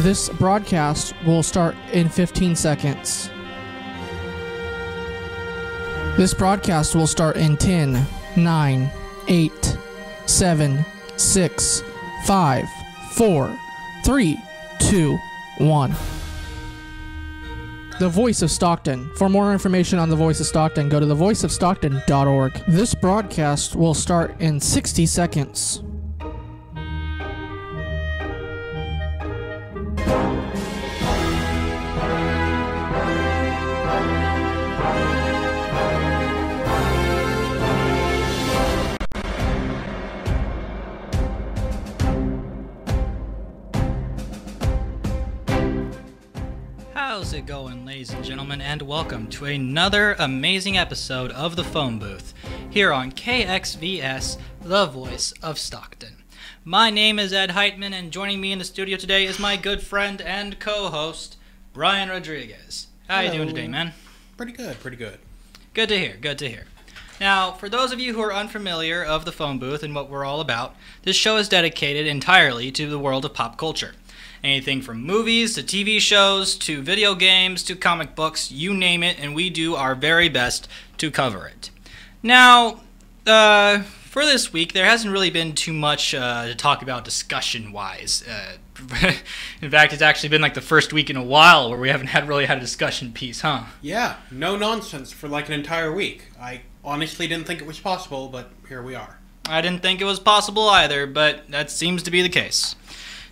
This broadcast will start in 15 seconds. This broadcast will start in 10, 9, 8, 7, 6, 5, 4, 3, 2, 1. The Voice of Stockton. For more information on The Voice of Stockton, go to thevoiceofstockton.org. This broadcast will start in 60 seconds. How's it going, ladies and gentlemen, and welcome to another amazing episode of the Phone Booth here on KXVS, the Voice of Stockton. My name is Ed Heitman, and joining me in the studio today is my good friend and co-host, Brian Rodriguez. How you doing today, man? Pretty good. Good to hear, good to hear. Now, for those of you who are unfamiliar of the Phone Booth and what we're all about, this show is dedicated entirely to the world of pop culture. Anything from movies to TV shows to video games to comic books, you name it, and we do our very best to cover it. Now, for this week, there hasn't really been too much to talk about discussion-wise. In fact, it's actually been like the first week in a while where we haven't really had a discussion piece, huh? Yeah, no nonsense for like an entire week. I honestly didn't think it was possible, but here we are. I didn't think it was possible either, but that seems to be the case.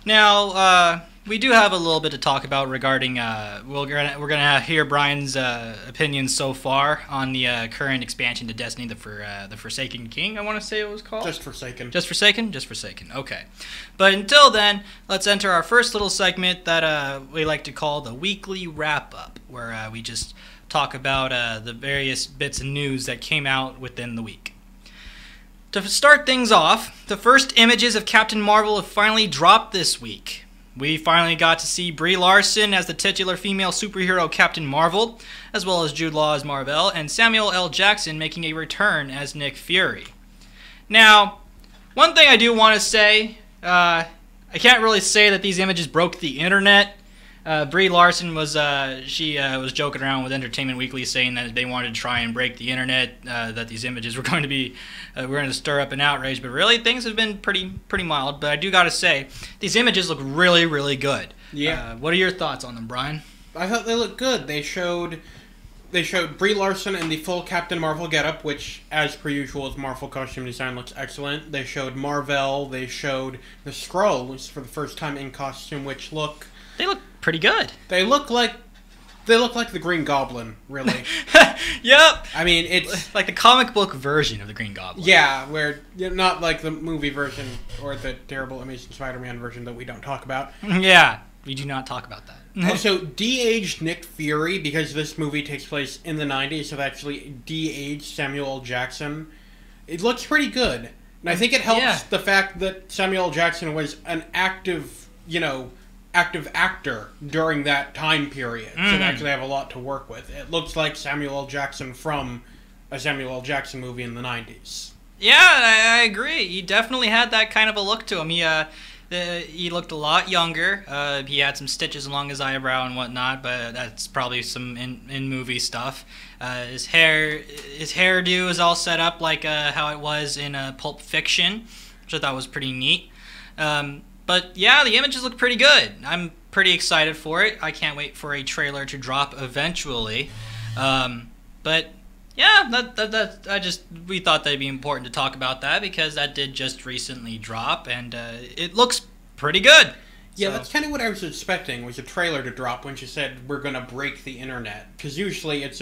Now, we do have a little bit to talk about regarding, we're gonna hear Brian's opinions so far on the current expansion to Destiny, the Forsaken King, I want to say it was called? Just Forsaken. Just Forsaken? Just Forsaken, okay. But until then, let's enter our first little segment that we like to call the Weekly Wrap-Up, where we just talk about the various bits of news that came out within the week. To start things off, the first images of Captain Marvel have finally dropped this week. We finally got to see Brie Larson as the titular female superhero Captain Marvel, as well as Jude Law as Mar-Vell, and Samuel L. Jackson making a return as Nick Fury. Now, one thing I do want to say, I can't really say that these images broke the internet. Brie Larson was was joking around with Entertainment Weekly, saying that they wanted to try and break the internet, that these images were going to stir up an outrage. But really, things have been pretty mild. But I do gotta say, these images look really, really good. Yeah. What are your thoughts on them, Brian? I thought they looked good. They showed Brie Larson in the full Captain Marvel getup, which, as per usual, his Marvel costume design looks excellent. They showed Mar-Vell. They showed the Skrulls for the first time in costume, which look. They look pretty good. They look like the Green Goblin, really. Yep. I mean, it's like the comic book version of the Green Goblin. Yeah, where not like the movie version or the terrible Amazing Spider-Man version that we don't talk about. Yeah, we do not talk about that. Also, de-aged Nick Fury, because this movie takes place in the 90s, so they actually de-aged Samuel L. Jackson. It looks pretty good. And I think it helps the fact that Samuel L. Jackson was an active actor during that time period. So they actually have a lot to work with. It looks like Samuel L. Jackson from a Samuel L. Jackson movie in the 90s. Yeah, I agree. He definitely had that kind of a look to him. He looked a lot younger. He had some stitches along his eyebrow and whatnot, but that's probably some in-movie stuff. His hairdo is all set up like how it was in Pulp Fiction, which I thought was pretty neat. But yeah, the images look pretty good. I'm pretty excited for it. I can't wait for a trailer to drop eventually. But yeah, we thought that'd be important to talk about that because that did just recently drop, and it looks pretty good. Yeah, So, that's kind of what I was expecting, was a trailer to drop when she said, we're going to break the internet. Because usually it's,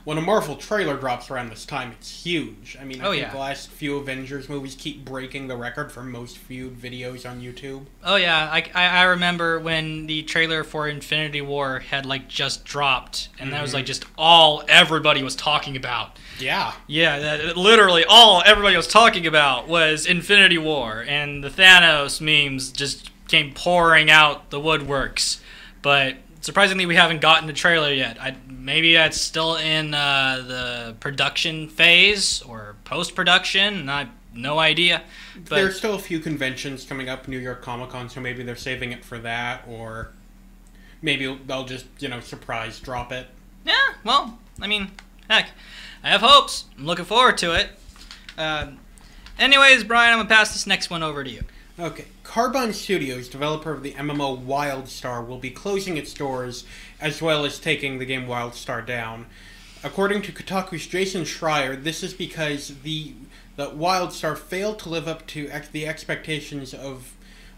when a Marvel trailer drops around this time, it's huge. I mean, I think the last few Avengers movies keep breaking the record for most viewed videos on YouTube. Oh yeah, I remember when the trailer for Infinity War had, just dropped, and that was, just all everybody was talking about. Yeah. Yeah, literally all everybody was talking about was Infinity War, and the Thanos memes just came pouring out the woodworks, but surprisingly we haven't gotten the trailer yet. Maybe that's still in the production phase or post-production, no idea. But there's still a few conventions coming up, New York Comic Con, so maybe they're saving it for that, or maybe they'll just, surprise drop it. Yeah, well, I mean, heck, I have hopes. I'm looking forward to it. Anyways, Brian, I'm going to pass this next one over to you. Okay. Carbine Studios, developer of the MMO WildStar, will be closing its doors, as well as taking the game WildStar down. According to Kotaku's Jason Schreier, this is because the WildStar failed to live up to the expectations of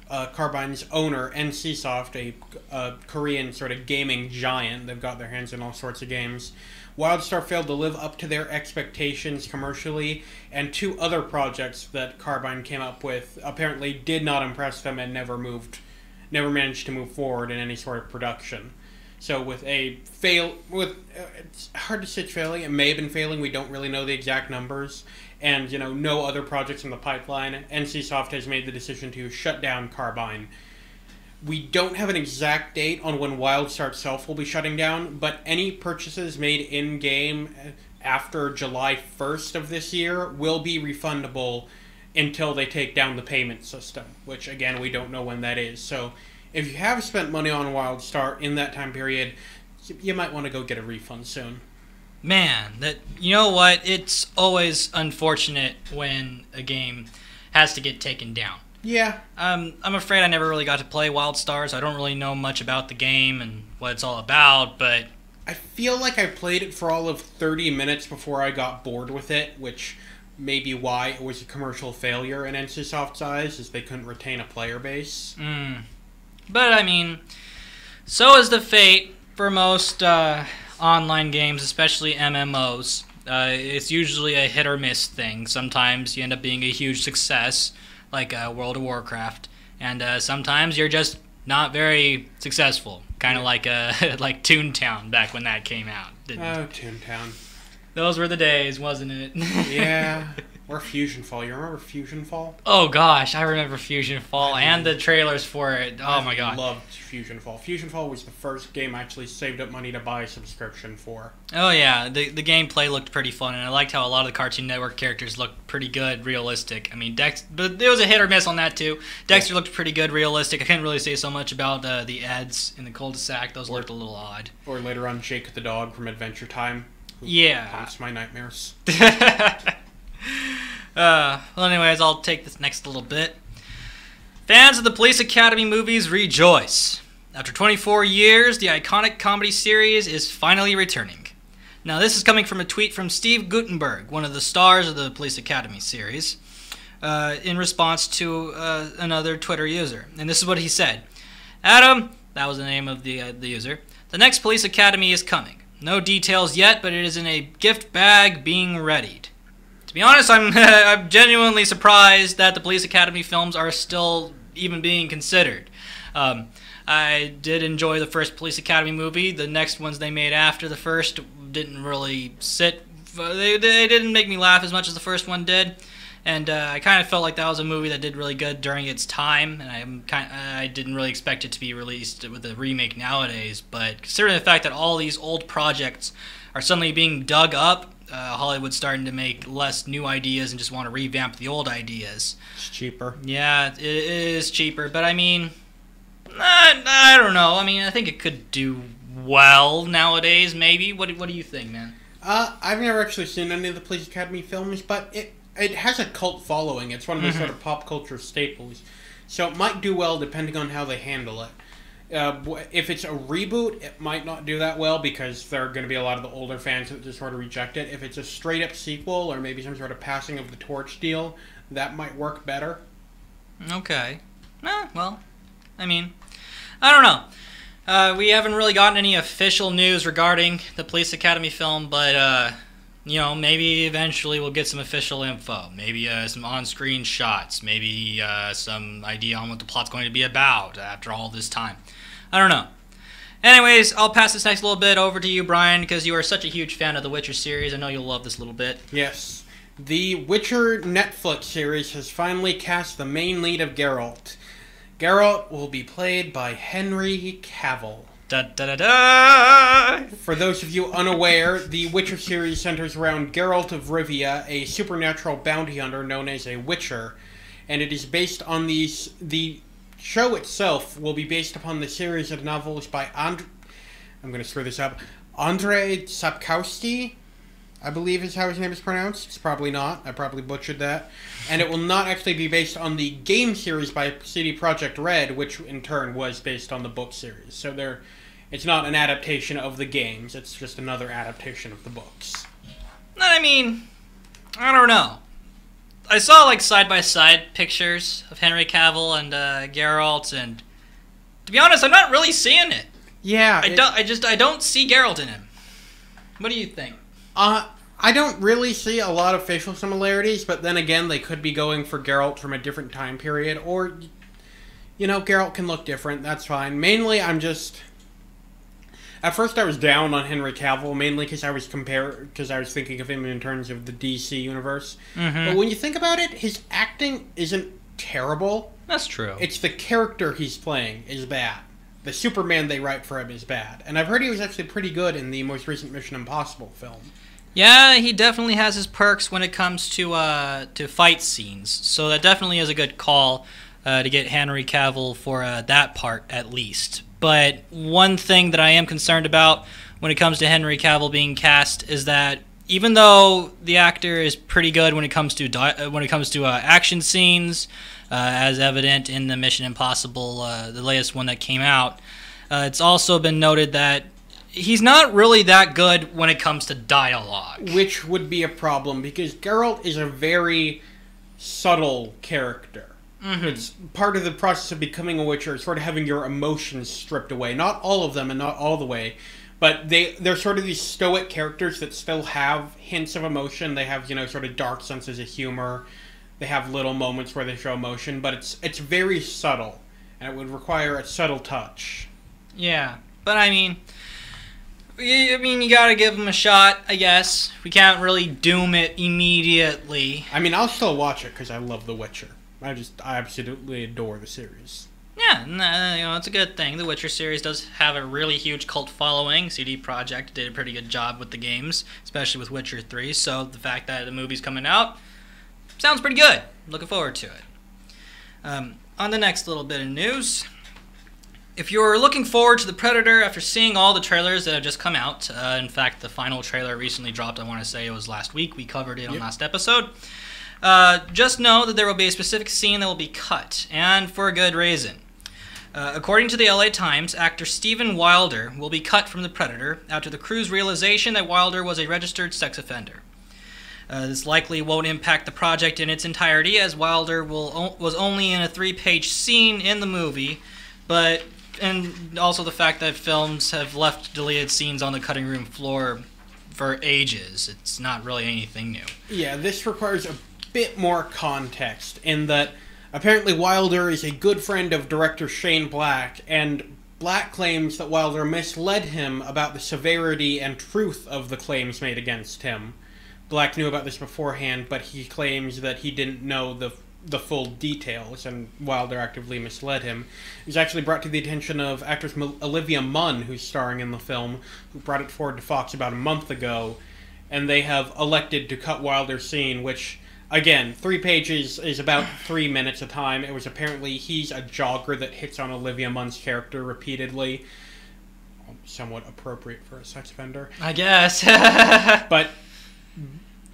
Carbine's owner, NCSoft, a Korean sort of gaming giant. They've got their hands in all sorts of games. WildStar failed to live up to their expectations commercially, and 2 other projects that Carbine came up with apparently did not impress them and never managed to move forward in any sort of production. So it's hard to say it's failing. It may have been failing. We don't really know the exact numbers. And, no other projects in the pipeline. NCSoft has made the decision to shut down Carbine. We don't have an exact date on when WildStar itself will be shutting down, but any purchases made in-game after July 1st of this year will be refundable until they take down the payment system, which, again, we don't know when that is. So if you have spent money on WildStar in that time period, you might want to go get a refund soon. Man, you know what? It's always unfortunate when a game has to get taken down. Yeah. I'm afraid I never really got to play WildStar, so I don't really know much about the game and what it's all about, but I feel like I played it for all of 30 minutes before I got bored with it, which may be why it was a commercial failure in NCSoft's eyes, is they couldn't retain a player base. But, I mean, so is the fate for most online games, especially MMOs. It's usually a hit or miss thing. Sometimes you end up being a huge success, like World of Warcraft, and sometimes you're just not very successful, kind of like like Toontown back when that came out. Toontown. Those were the days, wasn't it? Yeah. Or Fusion Fall. You remember Fusion Fall? Oh gosh, I remember Fusion Fall and the trailers for it. Oh my god. I loved Fusion Fall. Fusion Fall was the first game I actually saved up money to buy a subscription for. Oh yeah, the gameplay looked pretty fun, and I liked how a lot of the Cartoon Network characters looked pretty good, realistic. I mean, but there was a hit or miss on that too. Dexter looked pretty good, realistic. I can't really say so much about the ads in the cul-de-sac. Those looked a little odd. Or later on, Jake the dog from Adventure Time. Who haunts my nightmares. Well, anyways, I'll take this next little bit. Fans of the Police Academy movies rejoice. After 24 years, the iconic comedy series is finally returning. Now, this is coming from a tweet from Steve Guttenberg, one of the stars of the Police Academy series, in response to another Twitter user. And this is what he said. Adam, that was the name of the user, the next Police Academy is coming. No details yet, but it is in a gift bag being readied. To be honest, I'm genuinely surprised that the Police Academy films are still even being considered. I did enjoy the first Police Academy movie. The next ones they made after the first didn't really sit. They didn't make me laugh as much as the first one did. And I kind of felt like that was a movie that did really good during its time, and I didn't really expect it to be released with a remake nowadays. But considering the fact that all these old projects are suddenly being dug up, Hollywood's starting to make less new ideas and just want to revamp the old ideas. It's cheaper. Yeah, it is cheaper, but I mean, I don't know. I mean, I think it could do well nowadays, maybe. What do you think, man? I've never actually seen any of the Police Academy films, but it has a cult following. It's one of those sort of pop culture staples. So it might do well depending on how they handle it. If it's a reboot, it might not do that well because there are going to be a lot of the older fans that just sort of reject it. If it's a straight-up sequel or maybe some sort of passing of the torch deal, that might work better. Okay. Well, I mean, I don't know. We haven't really gotten any official news regarding the Police Academy film, but maybe eventually we'll get some official info. Maybe some on-screen shots. Maybe some idea on what the plot's going to be about after all this time. I don't know. Anyways, I'll pass this next little bit over to you, Brian, because you are such a huge fan of the Witcher series. I know you'll love this little bit. Yes. The Witcher Netflix series has finally cast the main lead of Geralt. Geralt will be played by Henry Cavill. Da, da, da, da. For those of you unaware, the Witcher series centers around Geralt of Rivia, a supernatural bounty hunter known as a Witcher, and it is based on the show itself will be based upon the series of novels by I'm going to screw this up. Andrzej Sapkowski, I believe is how his name is pronounced. It's probably not. I probably butchered that. And it will not actually be based on the game series by CD Projekt Red, which in turn was based on the book series. So it's not an adaptation of the games. It's just another adaptation of the books. I mean, I don't know. I saw like side-by-side pictures of Henry Cavill and Geralt, and to be honest, I'm not really seeing it. Yeah. I don't see Geralt in him. What do you think? I don't really see a lot of facial similarities, but then again, they could be going for Geralt from a different time period, or, Geralt can look different, that's fine. Mainly, at first I was down on Henry Cavill, mainly because I was thinking of him in terms of the DC universe. Mm-hmm. But when you think about it, his acting isn't terrible. That's true. It's the character he's playing is bad. The Superman they write for him is bad. And I've heard he was actually pretty good in the most recent Mission Impossible film. Yeah, he definitely has his perks when it comes to fight scenes. So that definitely is a good call to get Henry Cavill for that part, at least. But one thing that I am concerned about when it comes to Henry Cavill being cast is that even though the actor is pretty good when it comes to action scenes, as evident in the Mission Impossible, the latest one that came out, it's also been noted that he's not really that good when it comes to dialogue. Which would be a problem, because Geralt is a very subtle character. Mm-hmm. It's part of the process of becoming a Witcher, sort of having your emotions stripped away. Not all of them and not all the way, but they're sort of these stoic characters that still have hints of emotion. They have, sort of dark senses of humor. They have little moments where they show emotion, but it's very subtle, and it would require a subtle touch. Yeah, but I mean, you gotta give him a shot, I guess. We can't really doom it immediately. I mean, I'll still watch it because I love The Witcher. I absolutely adore the series. Yeah, it's a good thing. The Witcher series does have a really huge cult following. CD Projekt did a pretty good job with the games, especially with Witcher 3, so the fact that the movie's coming out sounds pretty good. Looking forward to it. On the next little bit of news, if you're looking forward to The Predator after seeing all the trailers that have just come out, in fact, the final trailer recently dropped, I want to say it was last week. We covered it on last episode. Just know that there will be a specific scene that will be cut, and for a good reason. According to the LA Times, actor Steven Wilder will be cut from The Predator after the crew's realization that Wilder was a registered sex offender. This likely won't impact the project in its entirety, as Wilder was only in a 3-page scene in the movie, and also the fact that films have left deleted scenes on the cutting room floor for ages. It's not really anything new. Yeah, this requires a bit more context in that apparently Wilder is a good friend of director Shane Black, and Black claims that Wilder misled him about the severity and truth of the claims made against him. Black knew about this beforehand, but he claims that he didn't know the full details, and Wilder actively misled him. It was actually brought to the attention of actress Olivia Munn, who's starring in the film, who brought it forward to Fox about a month ago, and they have elected to cut Wilder's scene, which, again, 3 pages is about 3 minutes a time. It was apparently he's a jogger that hits on Olivia Munn's character repeatedly. Somewhat appropriate for a sex offender, I guess.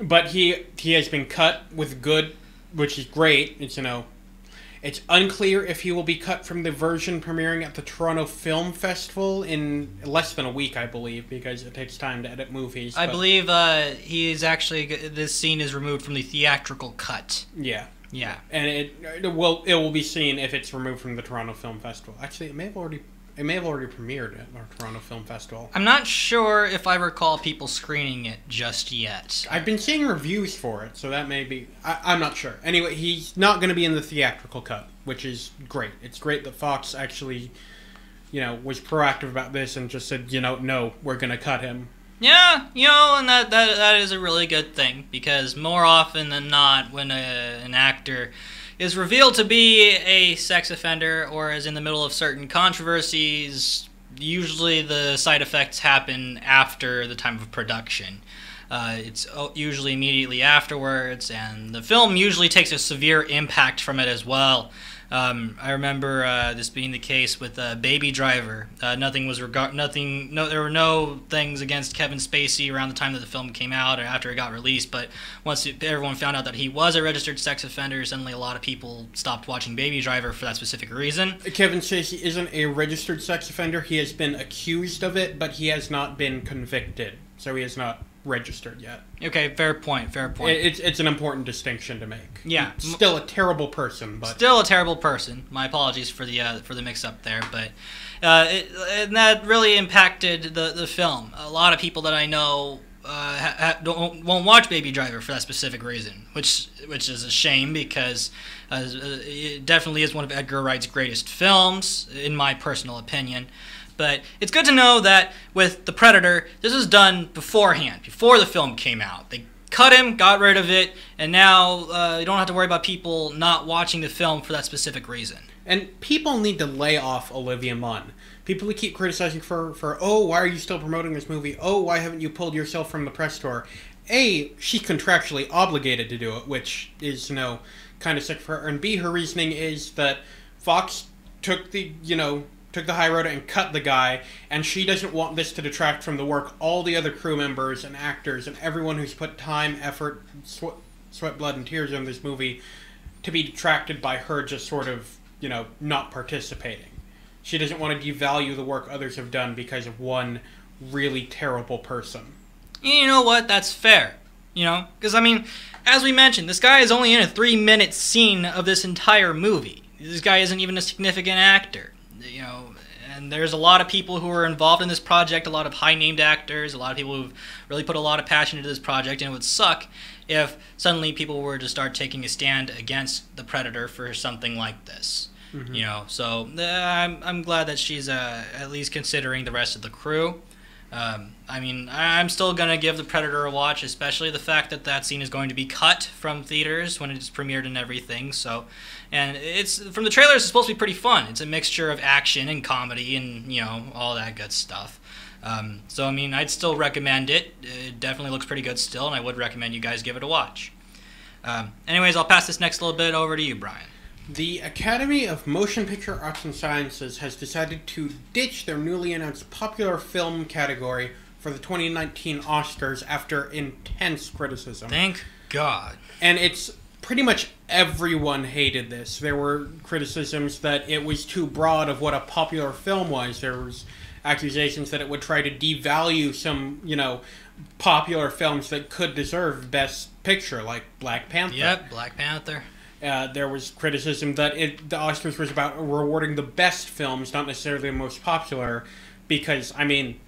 But he has been cut with good, which is great. It's unclear if he will be cut from the version premiering at the Toronto Film Festival in less than a week, I believe, because it takes time to edit movies. I believe this scene is removed from the theatrical cut. Yeah. Yeah. And it will be seen if it's removed from the Toronto Film Festival. Actually, it may have already premiered at our Toronto Film Festival. I'm not sure if I recall people screening it just yet. I've been seeing reviews for it, so that may be... I'm not sure. Anyway, he's not going to be in the theatrical cut, which is great. It's great that Fox actually, was proactive about this and just said, no, we're going to cut him. Yeah, and that is a really good thing, because more often than not, when an actor is revealed to be a sex offender or is in the middle of certain controversies, usually the side effects happen after the time of production. It's usually immediately afterwards, and the film usually takes a severe impact from it as well. I remember this being the case with Baby Driver. There were no things against Kevin Spacey around the time that the film came out or after it got released. But once everyone found out that he was a registered sex offender, suddenly a lot of people stopped watching Baby Driver for that specific reason. Kevin Spacey isn't a registered sex offender. He has been accused of it, but he has not been convicted. So he has not registered yet. Okay, fair point. It's an important distinction to make. Yeah, still a terrible person, but still a terrible person. My apologies for the mix-up there, but and that really impacted the film. A lot of people that I know won't watch Baby Driver for that specific reason, which is a shame because it definitely is one of Edgar Wright's greatest films, in my personal opinion. But it's good to know that with The Predator, this was done beforehand, before the film came out. They cut him, got rid of it, and now you don't have to worry about people not watching the film for that specific reason. And people need to lay off Olivia Munn. People who keep criticizing for oh, why are you still promoting this movie? Oh, why haven't you pulled yourself from the press tour? A, she's contractually obligated to do it, which is, kind of sick for her. And B, her reasoning is that Fox took the high road and cut the guy, and she doesn't want this to detract from the work all the other crew members and actors and everyone who's put time, effort, sweat, blood, and tears in this movie to be detracted by her just sort of, not participating. She doesn't want to devalue the work others have done because of one really terrible person. You know what? That's fair. Because, as we mentioned, this guy is only in a 3-minute scene of this entire movie. This guy isn't even a significant actor. And there's a lot of people who are involved in this project, a lot of high-named actors, a lot of people who've really put a lot of passion into this project, and it would suck if suddenly people were to start taking a stand against The Predator for something like this. Mm-hmm. So I'm glad that she's at least considering the rest of the crew. I'm still going to give The Predator a watch, especially the fact that scene is going to be cut from theaters when it's premiered and everything. So, and it's from the trailers, it's supposed to be pretty fun. It's a mixture of action and comedy and, all that good stuff. I'd still recommend it. It definitely looks pretty good still, and I would recommend you guys give it a watch. Anyways, I'll pass this next little bit over to you, Brian. The Academy of Motion Picture Arts and Sciences has decided to ditch their newly announced popular film category for the 2019 Oscars after intense criticism. Thank God. And it's pretty much everyone hated this. There were criticisms that it was too broad of what a popular film was. There was accusations that it would try to devalue some, popular films that could deserve Best Picture, like Black Panther. Yep, Black Panther. There was criticism that the Oscars was about rewarding the best films, not necessarily the most popular, because,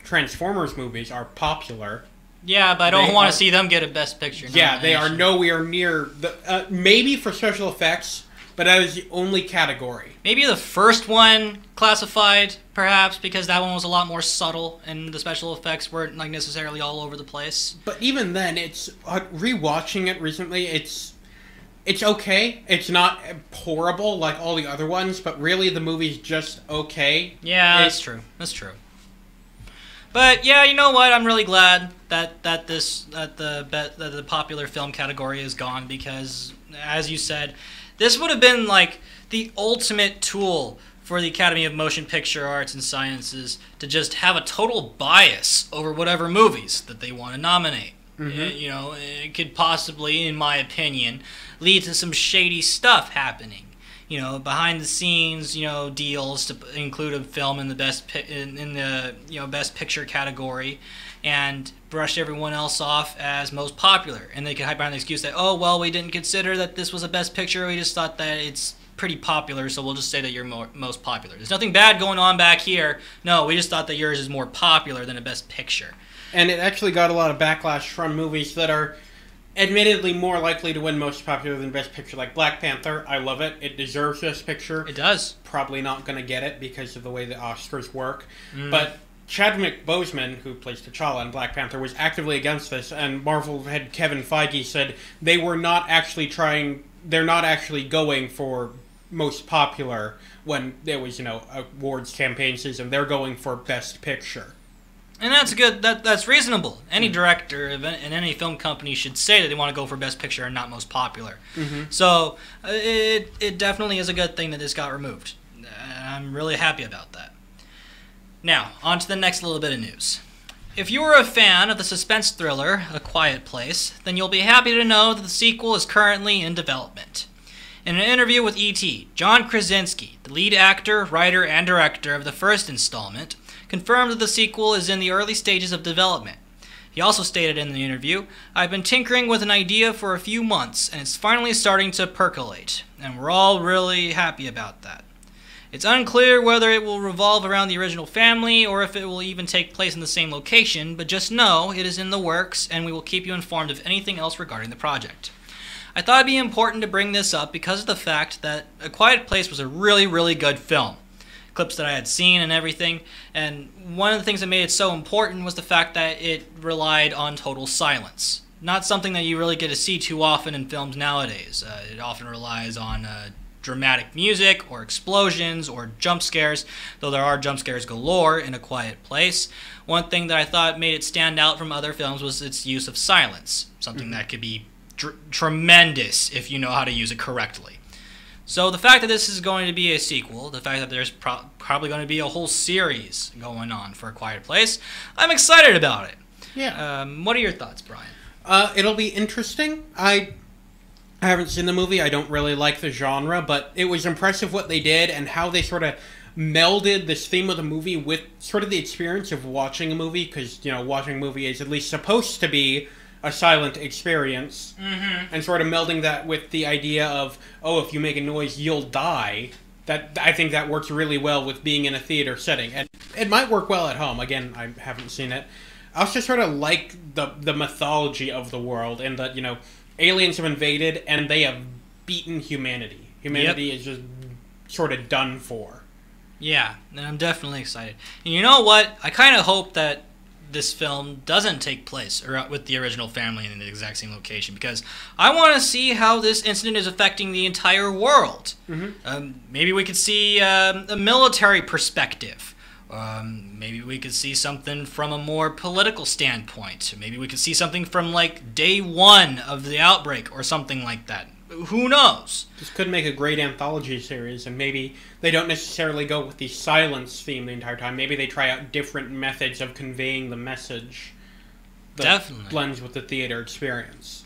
Transformers movies are popular. Yeah, but I don't want to see them get a Best Picture. Yeah, they are nowhere near the... maybe for special effects, but that is the only category. Maybe the first one classified, perhaps, because that one was a lot more subtle, and the special effects weren't necessarily all over the place. But even then, it's... rewatching it recently, It's okay. It's not horrible like all the other ones, but really the movie's just okay. Yeah, that's true. But yeah, you know what? I'm really glad that the popular film category is gone because, as you said, this would have been like the ultimate tool for the Academy of Motion Picture Arts and Sciences to just have a total bias over whatever movies that they want to nominate. Mm-hmm. It could possibly, in my opinion, lead to some shady stuff happening. Behind the scenes, deals to include a film in the best best picture category, and brush everyone else off as most popular. And they could hide behind the excuse that, oh well, we didn't consider that this was a best picture. We just thought that it's pretty popular, so we'll just say that you're most popular. There's nothing bad going on back here. No, we just thought that yours is more popular than a best picture. And it actually got a lot of backlash from movies that are admittedly more likely to win most popular than Best Picture, like Black Panther. I love it. It deserves Best Picture. It does. Probably not going to get it because of the way the Oscars work. But Chadwick Boseman, who plays T'Challa in Black Panther, was actively against this, and Marvel head Kevin Feige said they're not actually going for most popular when there was, awards campaign season. They're going for Best Picture. And that's good. That's reasonable. Any director and any film company should say that they want to go for Best Picture and not Most Popular. So it definitely is a good thing that this got removed. I'm really happy about that. Now, on to the next little bit of news. If you are a fan of the suspense thriller A Quiet Place, then you'll be happy to know that the sequel is currently in development. In an interview with E.T., John Krasinski, the lead actor, writer, and director of the first installment, confirmed that the sequel is in the early stages of development. He also stated in the interview, "I've been tinkering with an idea for a few months, and it's finally starting to percolate, and we're all really happy about that. It's unclear whether it will revolve around the original family or if it will even take place in the same location, but just know it is in the works, and we will keep you informed of anything else regarding the project." I thought it'd be important to bring this up because of the fact that A Quiet Place was a really, really good film. Clips that I had seen and everything, and one of the things that made it so important was the fact that it relied on total silence. Not something that you really get to see too often in films nowadays. It often relies on dramatic music or explosions or jump scares, though there are jump scares galore in A Quiet Place. One thing that I thought made it stand out from other films was its use of silence, something that could be tremendous if you know how to use it correctly. So the fact that this is going to be a sequel, the fact that there's probably going to be a whole series going on for A Quiet Place, I'm excited about it. Yeah. What are your thoughts, Brian? It'll be interesting. I haven't seen the movie. I don't really like the genre, but it was impressive what they did and how they sort of melded this theme of the movie with sort of the experience of watching a movie, because, you know, watching a movie is at least supposed to be a silent experience, and sort of melding that with the idea of, oh, if you make a noise, you'll die. That I think that works really well with being in a theater setting, and it might work well at home. Again, I haven't seen it. I also sort of like the mythology of the world, and that, you know, aliens have invaded and they have beaten humanity. Humanity is just sort of done for. Yeah, and I'm definitely excited. And you know what? I kind of hope that this film doesn't take place with the original family in the exact same location, because I want to see how this incident is affecting the entire world. Maybe we could see a military perspective. Maybe we could see something from a more political standpoint. Maybe we could see something from like day one of the outbreak or something like that. Who knows? This could make a great anthology series, and maybe they don't necessarily go with the silence theme the entire time. Maybe they try out different methods of conveying the message that definitely blends with the theater experience.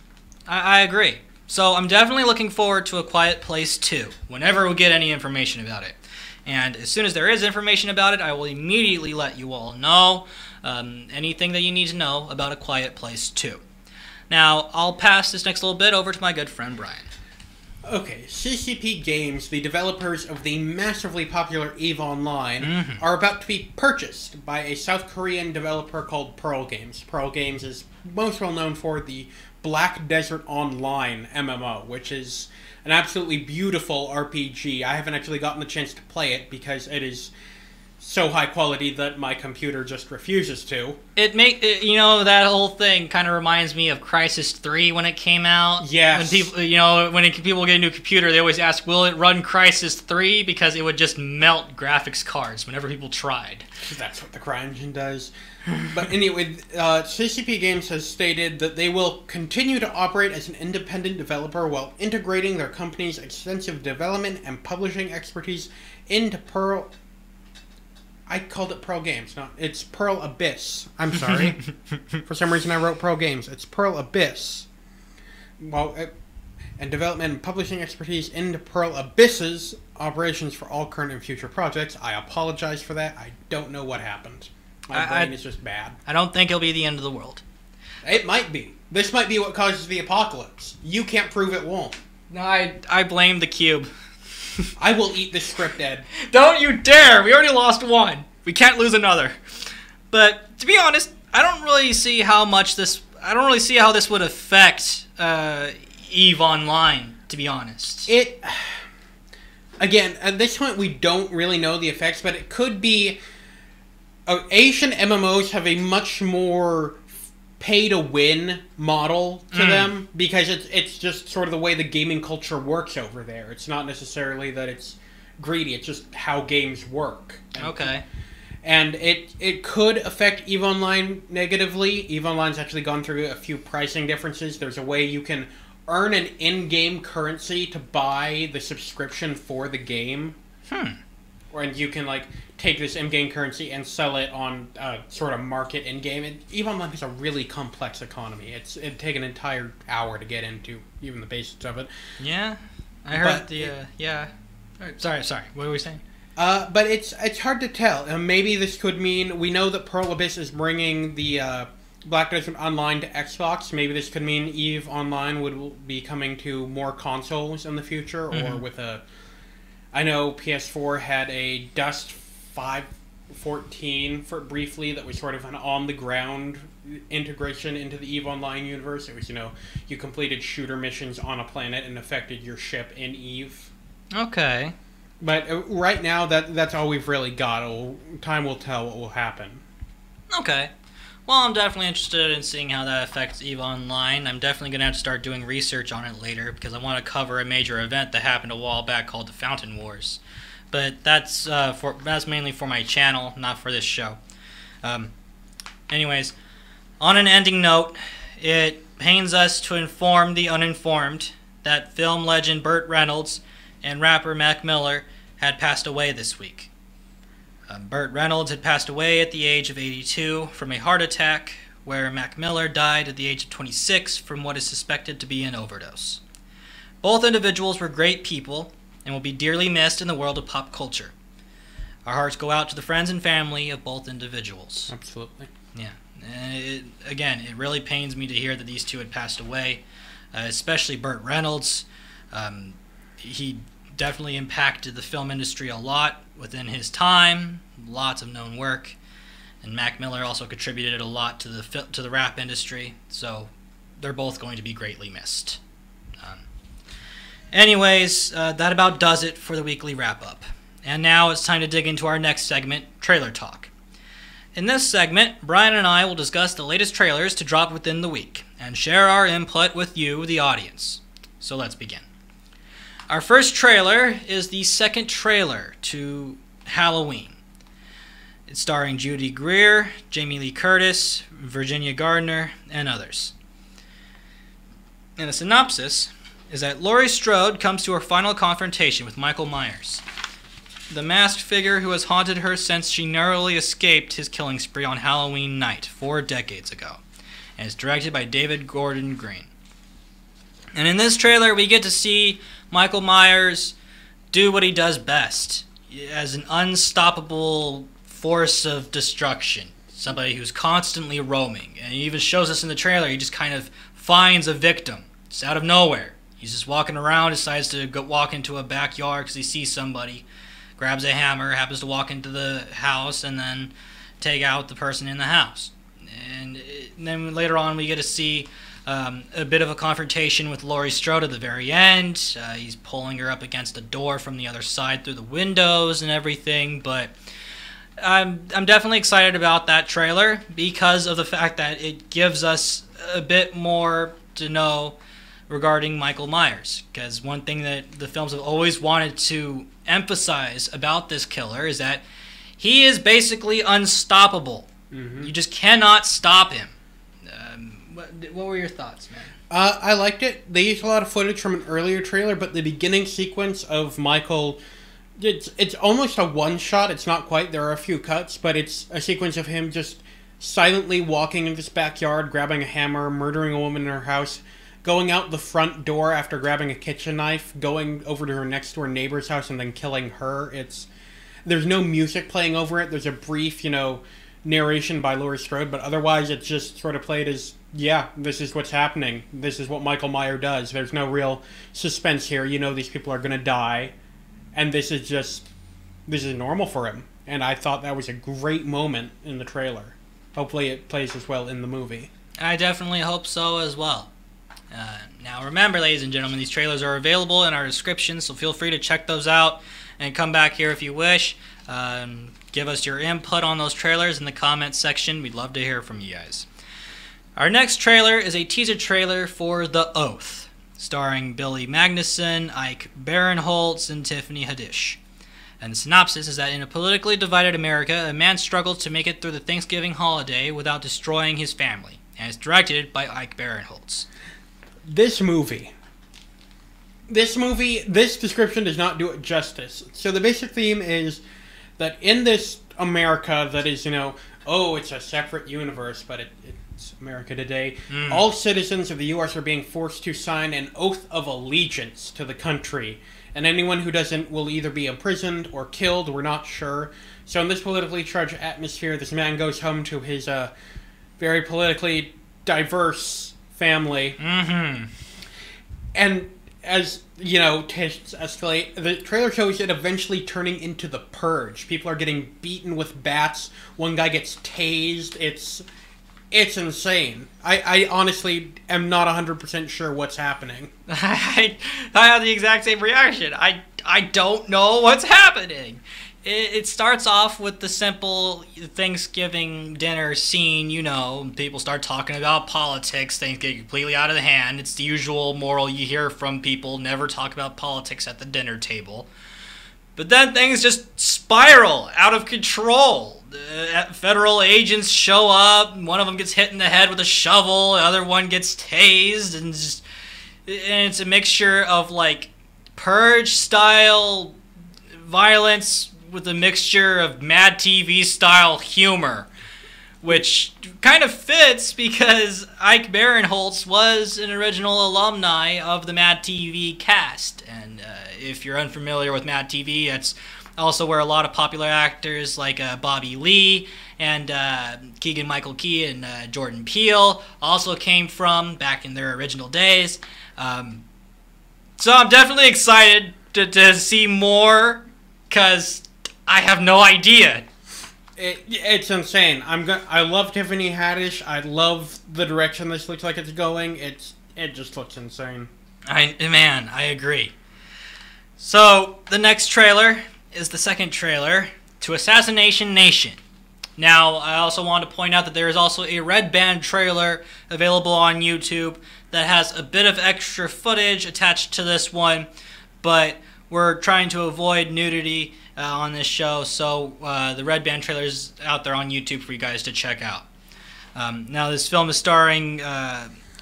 I agree. So I'm definitely looking forward to A Quiet Place 2, whenever we get any information about it. And as soon as there is information about it, I will immediately let you all know anything that you need to know about A Quiet Place 2. Now, I'll pass this next little bit over to my good friend Brian. Okay, CCP Games, the developers of the massively popular EVE Online, are about to be purchased by a South Korean developer called Pearl Games. Pearl Games is most well known for the Black Desert Online MMO, which is an absolutely beautiful RPG. I haven't actually gotten the chance to play it because it is so high quality that my computer just refuses to. You know, that whole thing kind of reminds me of Crysis 3 when it came out. Yes. When people, people get a new computer, they always ask, will it run Crysis 3? Because it would just melt graphics cards whenever people tried. That's what the CryEngine does. But anyway, CCP Games has stated that they will continue to operate as an independent developer while integrating their company's extensive development and publishing expertise into Pearl... I called it Pearl Games. No, it's Pearl Abyss. I'm sorry. For some reason I wrote Pearl Games. It's Pearl Abyss. Well, and development and publishing expertise into Pearl Abyss's operations for all current and future projects. I apologize for that. I don't know what happened. My brain is just bad. I don't think it'll be the end of the world. It might be. This might be what causes the apocalypse. You can't prove it won't. No, I blame the cube. I will eat this script, Ed. Don't you dare! We already lost one. We can't lose another. But to be honest, I don't really see how this would affect EVE Online. To be honest, again, at this point we don't really know the effects, but it could be. Asian MMOs have a much more pay-to-win model to them, because it's just sort of the way the gaming culture works over there. It's not necessarily that it's greedy, it's just how games work. Okay. And it could affect EVE Online negatively. EVE Online's actually gone through a few pricing differences. There's a way you can earn an in-game currency to buy the subscription for the game. And you can, like, take this in-game currency and sell it on sort of market in-game. EVE Online is a really complex economy. It'd take an entire hour to get into, even the basics of it. Yeah, I heard yeah. Sorry, what were we saying? But it's hard to tell. Maybe this could mean, we know that Pearl Abyss is bringing the Black Desert Online to Xbox. Maybe this could mean EVE Online would be coming to more consoles in the future, or with a... I know PS4 had a Dust 514 briefly that was sort of an on-the-ground integration into the EVE Online universe. It was, you completed shooter missions on a planet and affected your ship in EVE. Okay. But right now, that's all we've really got. Time will tell what will happen. Okay. Well, I'm definitely interested in seeing how that affects EVE Online. I'm definitely going to have to start doing research on it later, because I want to cover a major event that happened a while back called the Fountain Wars. But that's mainly for my channel, not for this show. Anyways, on an ending note, it pains us to inform the uninformed that film legend Burt Reynolds and rapper Mac Miller had passed away this week. Burt Reynolds had passed away at the age of 82 from a heart attack, where Mac Miller died at the age of 26 from what is suspected to be an overdose. Both individuals were great people and will be dearly missed in the world of pop culture. Our hearts go out to the friends and family of both individuals. Absolutely. Yeah. And it really pains me to hear that these two had passed away, especially Burt Reynolds. He definitely impacted the film industry a lot within his time, lots of known work, and Mac Miller also contributed a lot to the rap industry, so they're both going to be greatly missed. Anyways, that about does it for the weekly wrap-up. And now it's time to dig into our next segment, Trailer Talk. In this segment, Brian and I will discuss the latest trailers to drop within the week, and share our input with you, the audience. So let's begin. Our first trailer is the second trailer to Halloween. It's starring Judy Greer, Jamie Lee Curtis, Virginia Gardner, and others. And the synopsis is that Laurie Strode comes to her final confrontation with Michael Myers, the masked figure who has haunted her since she narrowly escaped his killing spree on Halloween night 4 decades ago, and is directed by David Gordon Green. And in this trailer, we get to see Michael Myers do what he does best, as an unstoppable force of destruction. Somebody who's constantly roaming. And he even shows us in the trailer, he just kind of finds a victim, just out of nowhere. He's just walking around, decides to go walk into a backyard because he sees somebody, grabs a hammer, happens to walk into the house, and then take out the person in the house. And then later on, we get to see a bit of a confrontation with Laurie Strode at the very end. He's pulling her up against a door from the other side through the windows and everything. But I'm definitely excited about that trailer because of the fact that it gives us a bit more to know regarding Michael Myers. Because one thing that the films have always wanted to emphasize about this killer is that he is basically unstoppable. You just cannot stop him. What were your thoughts, man? I liked it. They used a lot of footage from an earlier trailer, but the beginning sequence of Michael, it's almost a one-shot. It's not quite. There are a few cuts, but it's a sequence of him just silently walking in this backyard, grabbing a hammer, murdering a woman in her house, going out the front door after grabbing a kitchen knife, going over to her next-door neighbor's house, and then killing her. There's no music playing over it. There's a brief, narration by Laurie Strode, but otherwise it's just sort of played as, yeah, this is what's happening. This is what Michael Myers does. There's no real suspense here. These people are going to die, and this is normal for him. And I thought that was a great moment in the trailer. Hopefully it plays as well in the movie. I definitely hope so as well. Now remember, ladies and gentlemen, these trailers are available in our description, so feel free to check those out and come back here if you wish. Give us your input on those trailers in the comments section. We'd love to hear from you guys. Our next trailer is a teaser trailer for The Oath, starring Billy Magnuson, Ike Barinholtz, and Tiffany Haddish. And the synopsis is that in a politically divided America, a man struggles to make it through the Thanksgiving holiday without destroying his family. And it's directed by Ike Barinholtz. This description does not do it justice. So the basic theme is that in this America that is, it's a separate universe, but it's America today, all citizens of the U.S. are being forced to sign an oath of allegiance to the country. And anyone who doesn't will either be imprisoned or killed, we're not sure. So in this politically charged atmosphere, this man goes home to his very politically diverse family. Mm-hmm. And as, tensions escalate, the trailer shows it eventually turning into The Purge. People are getting beaten with bats. One guy gets tased. It's insane. I honestly am not 100% sure what's happening. I have the exact same reaction. I don't know what's happening. It starts off with the simple Thanksgiving dinner scene, people start talking about politics, things get completely out of the hand. It's the usual moral you hear from people, never talk about politics at the dinner table. But then things just spiral out of control. Federal agents show up, one of them gets hit in the head with a shovel, the other one gets tased, and it's a mixture of, Purge-style violence with a mixture of Mad TV-style humor, which kind of fits because Ike Barinholtz was an original alumni of the Mad TV cast. And if you're unfamiliar with Mad TV, it's also where a lot of popular actors like Bobby Lee and Keegan-Michael Key and Jordan Peele also came from back in their original days. So I'm definitely excited to see more because I have no idea. It's insane. I love Tiffany Haddish. I love the direction this looks like it's going. It just looks insane. I agree. So the next trailer is the second trailer to Assassination Nation. Now, I also want to point out that there is also a Red Band trailer available on YouTube that has a bit of extra footage attached to this one, but we're trying to avoid nudity on this show, so the Red Band trailer is out there on YouTube for you guys to check out. Now, this film is starring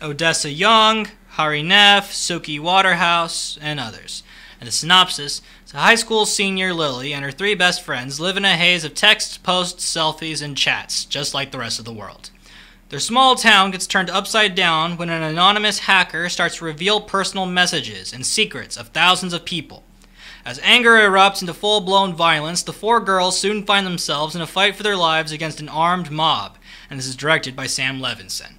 Odessa Young, Hari Neff, Suki Waterhouse, and others. And the synopsis is a high school senior, Lily, and her three best friends live in a haze of texts, posts, selfies, and chats, just like the rest of the world. Their small town gets turned upside down when an anonymous hacker starts to reveal personal messages and secrets of thousands of people. As anger erupts into full-blown violence, the four girls soon find themselves in a fight for their lives against an armed mob, and this is directed by Sam Levinson.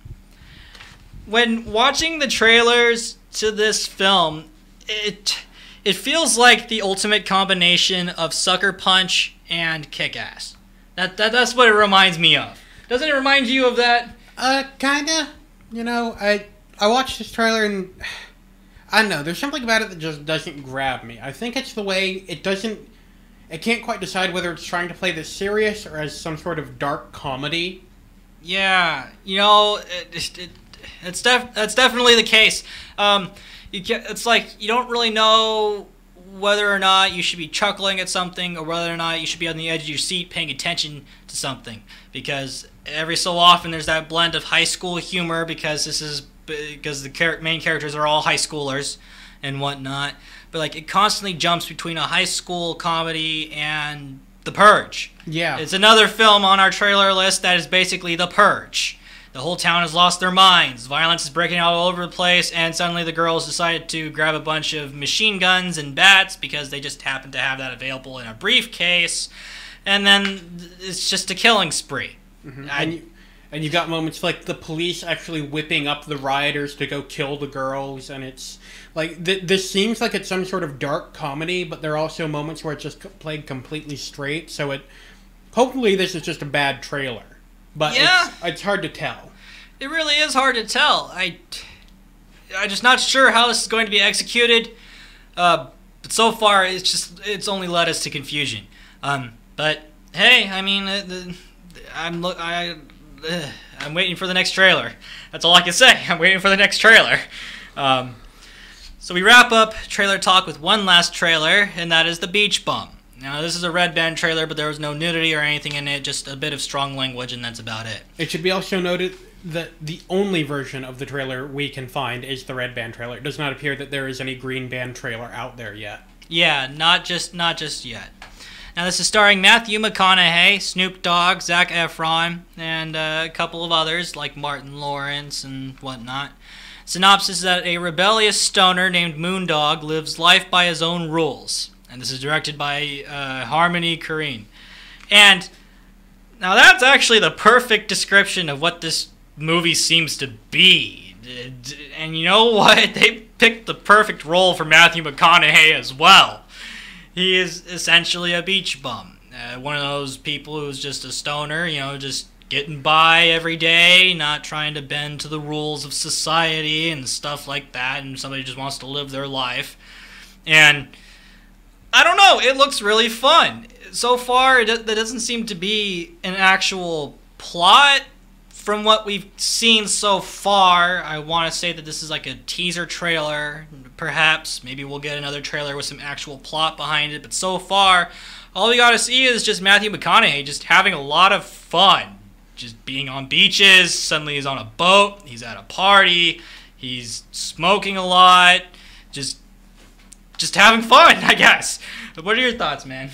When watching the trailers to this film, it feels like the ultimate combination of Sucker Punch and Kick-Ass. That's what it reminds me of. Doesn't it remind you of that? Kinda. I watched this trailer and I don't know, there's something about it that just doesn't grab me. I think it's the way it can't quite decide whether it's trying to play this serious or as some sort of dark comedy. Yeah, that's definitely the case. It's like you don't really know whether or not you should be chuckling at something or whether or not you should be on the edge of your seat paying attention to something, because every so often there's that blend of high school humor because the main characters are all high schoolers and whatnot, but it constantly jumps between a high school comedy and The Purge. Yeah, it's another film on our trailer list that is basically The Purge. The whole town has lost their minds. Violence is breaking out all over the place, and suddenly the girls decided to grab a bunch of machine guns and bats because they just happened to have that available in a briefcase, and then it's just a killing spree. Mm-hmm. And you got moments like the police actually whipping up the rioters to go kill the girls, and it's like this seems like it's some sort of dark comedy, but there are also moments where it's just played completely straight. So hopefully this is just a bad trailer. But yeah, it's hard to tell. It really is hard to tell. I'm just not sure how this is going to be executed. But so far, it's only led us to confusion. But hey, I mean, I'm waiting for the next trailer. That's all I can say. I'm waiting for the next trailer. So we wrap up trailer talk with one last trailer, and that is The Beach Bum. Now, this is a red band trailer, but there was no nudity or anything in it, just a bit of strong language, and that's about it. It should be also noted that the only version of the trailer we can find is the red band trailer. It does not appear that there is any green band trailer out there yet. Yeah, not just yet. Now, this is starring Matthew McConaughey, Snoop Dogg, Zac Efron, and a couple of others like Martin Lawrence and whatnot. Synopsis is that a rebellious stoner named Moondog lives life by his own rules. And this is directed by Harmony Korine. And now that's actually the perfect description of what this movie seems to be. And you know what? They picked the perfect role for Matthew McConaughey as well. He is essentially a beach bum. One of those people who's just a stoner, just getting by every day, not trying to bend to the rules of society and stuff like that, and somebody just wants to live their life. And I don't know, it looks really fun. So far, there doesn't seem to be an actual plot from what we've seen so far. I want to say that this is like a teaser trailer, perhaps. Maybe we'll get another trailer with some actual plot behind it. But so far, all we got to see is just Matthew McConaughey just having a lot of fun. Just being on beaches, suddenly he's on a boat, he's at a party, he's smoking a lot, just having fun, I guess. What are your thoughts, man?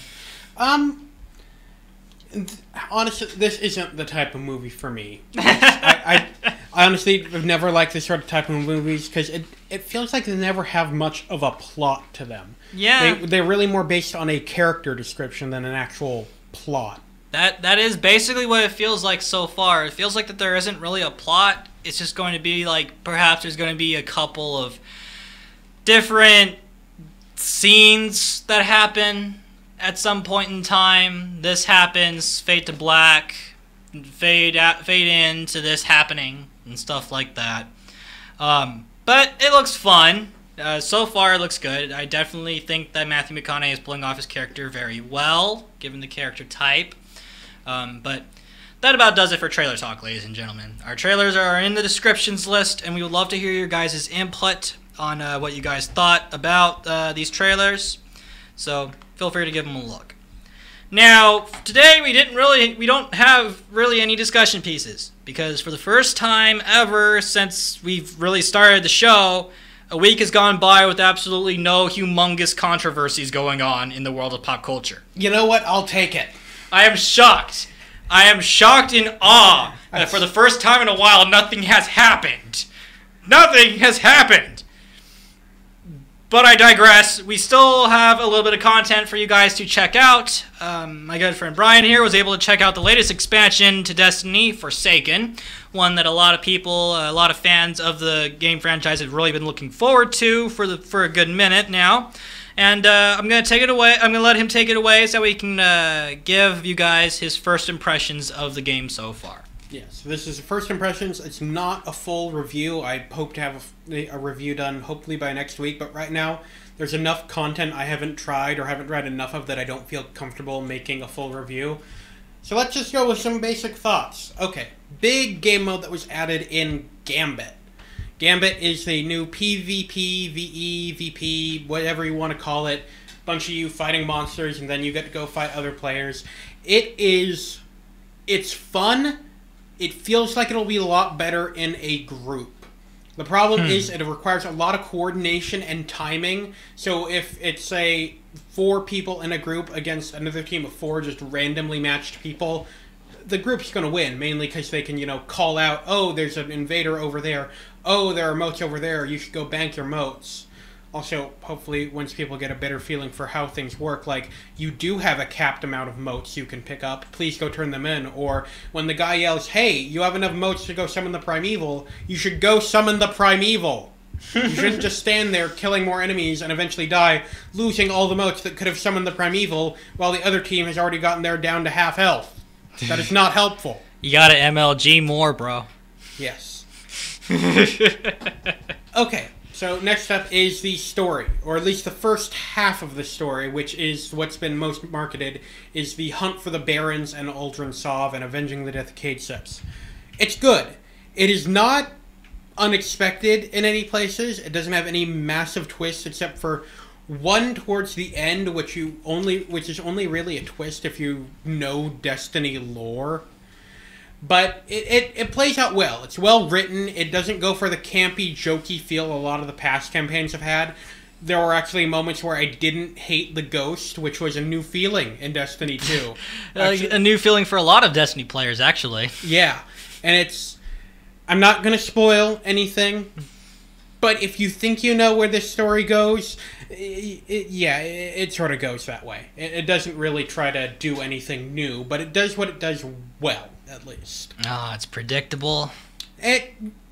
Honestly, this isn't the type of movie for me. I honestly have never liked this sort of type of movies because it feels like they never have much of a plot to them. Yeah. They're really more based on a character description than an actual plot. That is basically what it feels like so far. It feels like that there isn't really a plot. It's just going to be like, perhaps there's going to be a couple of different scenes that happen at some point in time. This happens, fade to black, fade into this happening and stuff like that. But it looks fun. So far, it looks good. I definitely think that Matthew McConaughey is pulling off his character very well, given the character type. But that about does it for trailer talk, ladies and gentlemen. Our trailers are in the descriptions list, and we would love to hear your guys' input on what you guys thought about these trailers. So feel free to give them a look. Now, today we don't have really any discussion pieces, because for the first time ever since we've really started the show, a week has gone by with absolutely no humongous controversies going on in the world of pop culture. You know what? I'll take it. I am shocked. I am shocked in awe that for the first time in a while, nothing has happened. Nothing has happened. But I digress. We still have a little bit of content for you guys to check out. My good friend Brian here was able to check out the latest expansion to Destiny, Forsaken. One that a lot of people, a lot of fans of the game franchise have really been looking forward to for a good minute now. And I'm going to take it away. I'm going to let him take it away so we can give you guys his first impressions of the game so far. Yes, this is the first impressions. It's not a full review. I hope to have a review done hopefully by next week. But right now, there's enough content I haven't tried or haven't read enough of that I don't feel comfortable making a full review. So let's just go with some basic thoughts. Okay, big game mode that was added in Gambit. Gambit is the new PvP, VE, VP, whatever you want to call it. Bunch of you fighting monsters, and then you get to go fight other players. It's fun. It feels like it'll be a lot better in a group. The problem is it requires a lot of coordination and timing. So if it's, say, 4 people in a group against another team of 4 just randomly matched people, the group's going to win, mainly because they can, call out, oh, there's an invader over there. Oh, there are moats over there. You should go bank your moats. Also, hopefully, once people get a better feeling for how things work, like, you do have a capped amount of moats you can pick up, please go turn them in. Or when the guy yells, hey, you have enough moats to go summon the Primeval, you should go summon the Primeval. You shouldn't just stand there killing more enemies and eventually die, losing all the moats that could have summoned the Primeval, while the other team has already gotten there down to half health. That is not helpful. You gotta MLG more, bro. Yes. Okay. So next up is the story, or at least the first half of the story, which is what's been most marketed, is the hunt for the Barons and Uldren Sov and avenging the death of Caedceps. It's good. It is not unexpected in any places. It doesn't have any massive twists except for one towards the end, which is only really a twist if you know Destiny lore. But it plays out well. It's well written. It doesn't go for the campy, jokey feel a lot of the past campaigns have had. There were actually moments where I didn't hate the ghost, which was a new feeling in Destiny 2. A new feeling for a lot of Destiny players, actually. Yeah. And I'm not going to spoil anything, but if you think you know where this story goes, it sort of goes that way. It doesn't really try to do anything new, but it does what it does well, at least. Ah, it's predictable.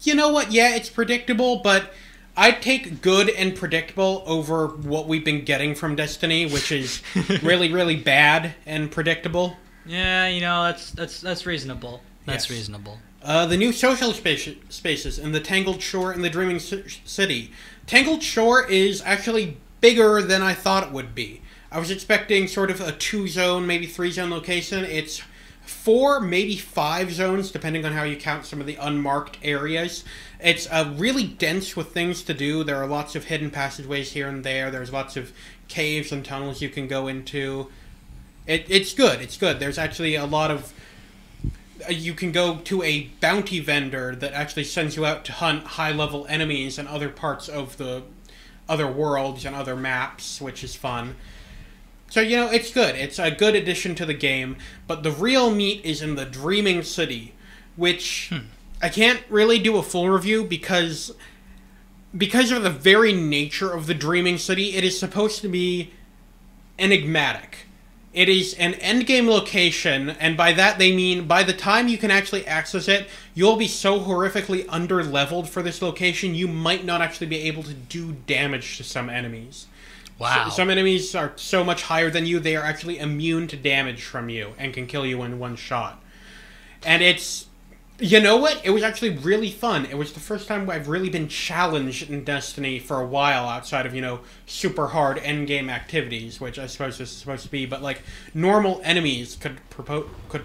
You know what? Yeah, it's predictable, but I'd take good and predictable over what we've been getting from Destiny, which is really, really bad and predictable. Yeah, that's reasonable. That's Yes. reasonable. The new social spaces in the Tangled Shore and the Dreaming City. Tangled Shore is actually bigger than I thought it would be. I was expecting sort of a 2-zone, maybe 3-zone location. It's 4, maybe 5 zones, depending on how you count some of the unmarked areas. It's really dense with things to do. There are lots of hidden passageways here and there. There's lots of caves and tunnels you can go into. It's good. It's good. There's actually a lot of... You can go to a bounty vendor that actually sends you out to hunt high-level enemies in other parts of the other worlds and other maps, which is fun. So, it's good. It's a good addition to the game, but the real meat is in the Dreaming City, which I can't really do a full review because of the very nature of the Dreaming City. It is supposed to be enigmatic. It is an endgame location, and by that they mean by the time you can actually access it, you'll be so horrifically under-leveled for this location, you might not actually be able to do damage to some enemies. Wow. Some enemies are so much higher than you, they are actually immune to damage from you and can kill you in one shot. And it's... You know what? It was actually really fun. It was the first time I've really been challenged in Destiny for a while outside of, super hard endgame activities, which I suppose this is supposed to be, but, normal enemies could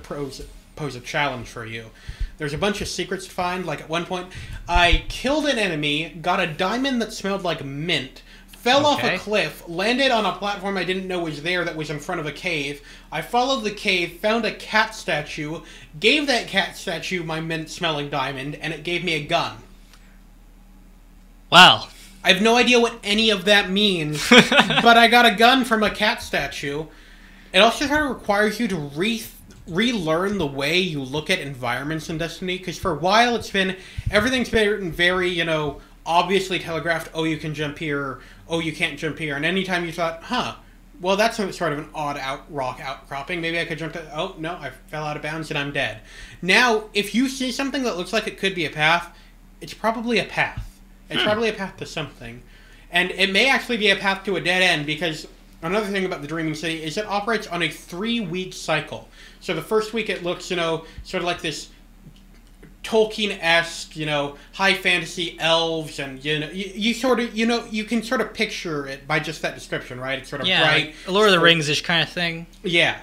pose a challenge for you. There's a bunch of secrets to find. At one point, I killed an enemy, got a diamond that smelled like mint, fell off a cliff, landed on a platform I didn't know was there that was in front of a cave. I followed the cave, found a cat statue, gave that cat statue my mint-smelling diamond, and it gave me a gun. Wow. I have no idea what any of that means, but I got a gun from a cat statue. It also sort of requires you to relearn the way you look at environments in Destiny, because for a while everything's been very, obviously telegraphed, oh, you can jump here, oh, you can't jump here. And anytime you thought, well, that's sort of an odd rock outcropping, maybe I could jump to, oh, no, I fell out of bounds and I'm dead. Now, if you see something that looks like it could be a path, it's probably a path. It's probably a path to something. And it may actually be a path to a dead end, because another thing about the Dreaming City is it operates on a 3-week cycle. So the first week it looks, sort of like this Tolkien-esque, high fantasy elves, and you sort of, you can sort of picture it by just that description, right? It's sort of bright, like Lord of the Rings-ish kind of thing. Yeah.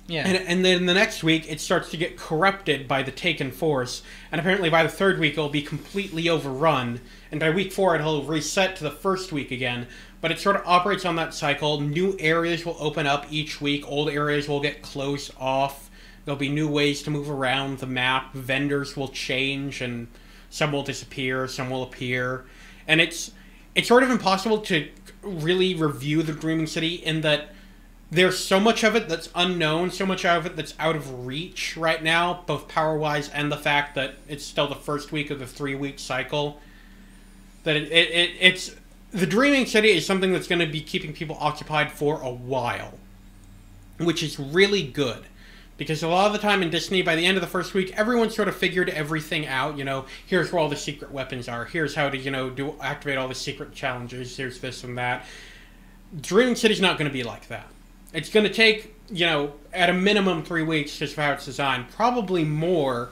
Yeah. And then the next week it starts to get corrupted by the Taken Force, and apparently by the 3rd week it'll be completely overrun, and by week 4 it'll reset to the first week again. But it sort of operates on that cycle. New areas will open up each week. Old areas will get closed off. There'll be new ways to move around the map. Vendors will change, and some will disappear, some will appear. And it's sort of impossible to really review the Dreaming City in that there's so much of it that's unknown, so much of it that's out of reach right now, both power-wise and the fact that it's still the first week of the 3-week cycle. That it's the Dreaming City is something that's going to be keeping people occupied for a while, which is really good. Because a lot of the time in Destiny, by the end of the first week, everyone sort of figured everything out. Here's where all the secret weapons are. Here's how to, activate all the secret challenges. Here's this and that. Dreaming City's not going to be like that. It's going to take, at a minimum 3 weeks just for how it's designed. Probably more,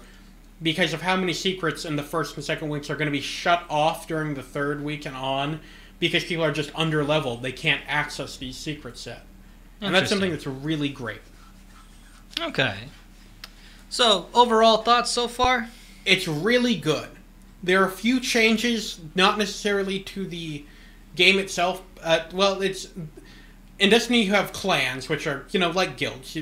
because of how many secrets in the first and second weeks are going to be shut off during the 3rd week and on, because people are just under-leveled. They can't access these secrets yet. And that's something that's really great. Okay. So, overall thoughts so far? It's really good. There are a few changes, not necessarily to the game itself, it's in Destiny you have clans, which are like guilds.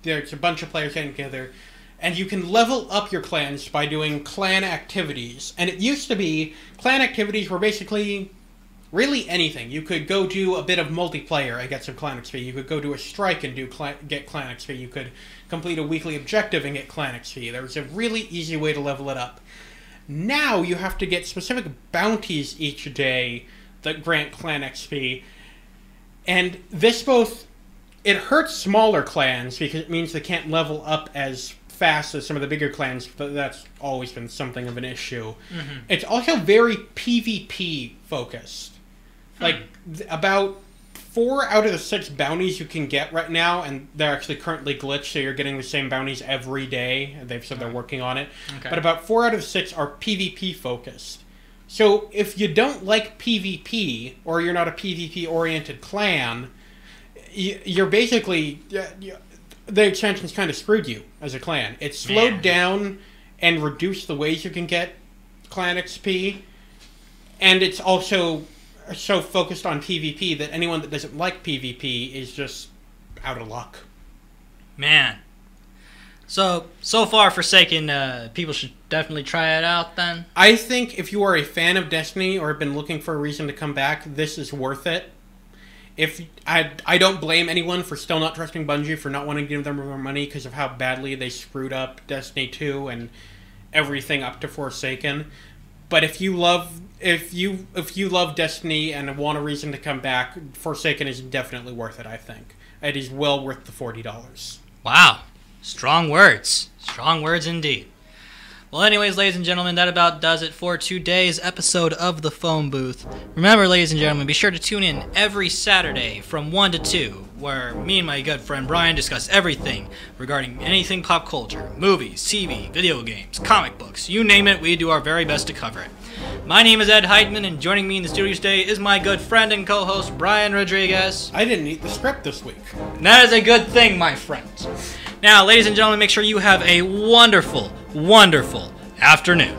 There's a bunch of players getting together, and you can level up your clans by doing clan activities. And it used to be clan activities were basically really anything. You could go do a bit of multiplayer and get some clan XP. You could go do a strike and get clan XP. You could complete a weekly objective and get clan XP. There was a really easy way to level it up. Now you have to get specific bounties each day that grant clan XP. And this it hurts smaller clans because it means they can't level up as fast as some of the bigger clans, but that's always been something of an issue. Mm-hmm. It's also very PvP focused. Like, about 4 out of the 6 bounties you can get right now, and they're actually currently glitched, so you're getting the same bounties every day. They've said they're working on it. Okay. But about 4 out of 6 are PvP focused. So if you don't like PvP, or you're not a PvP-oriented clan, you're basically... the extension's kind of screwed you as a clan. It slowed down and reduced the ways you can get clan XP, and it's also so focused on PvP that anyone that doesn't like PvP is just out of luck. Man. So far Forsaken, people should definitely try it out then? I think if you are a fan of Destiny or have been looking for a reason to come back, this is worth it. I don't blame anyone for still not trusting Bungie for not wanting to give them more money because of how badly they screwed up Destiny 2 and everything up to Forsaken. But if you love Destiny and want a reason to come back, Forsaken is definitely worth it, I think. It is well worth the $40. Wow. Strong words. Strong words indeed. Well, anyways, ladies and gentlemen, that about does it for today's episode of the Phone Booth. Remember, ladies and gentlemen, be sure to tune in every Saturday from 1 to 2, where me and my good friend Brian discuss everything regarding anything pop culture, movies, TV, video games, comic books, you name it, we do our very best to cover it. My name is Ed Heitman, and joining me in the studio today is my good friend and co-host, Brian Rodriguez. I didn't eat the script this week. And that is a good thing, my friend. Now, ladies and gentlemen, make sure you have a wonderful, wonderful afternoon.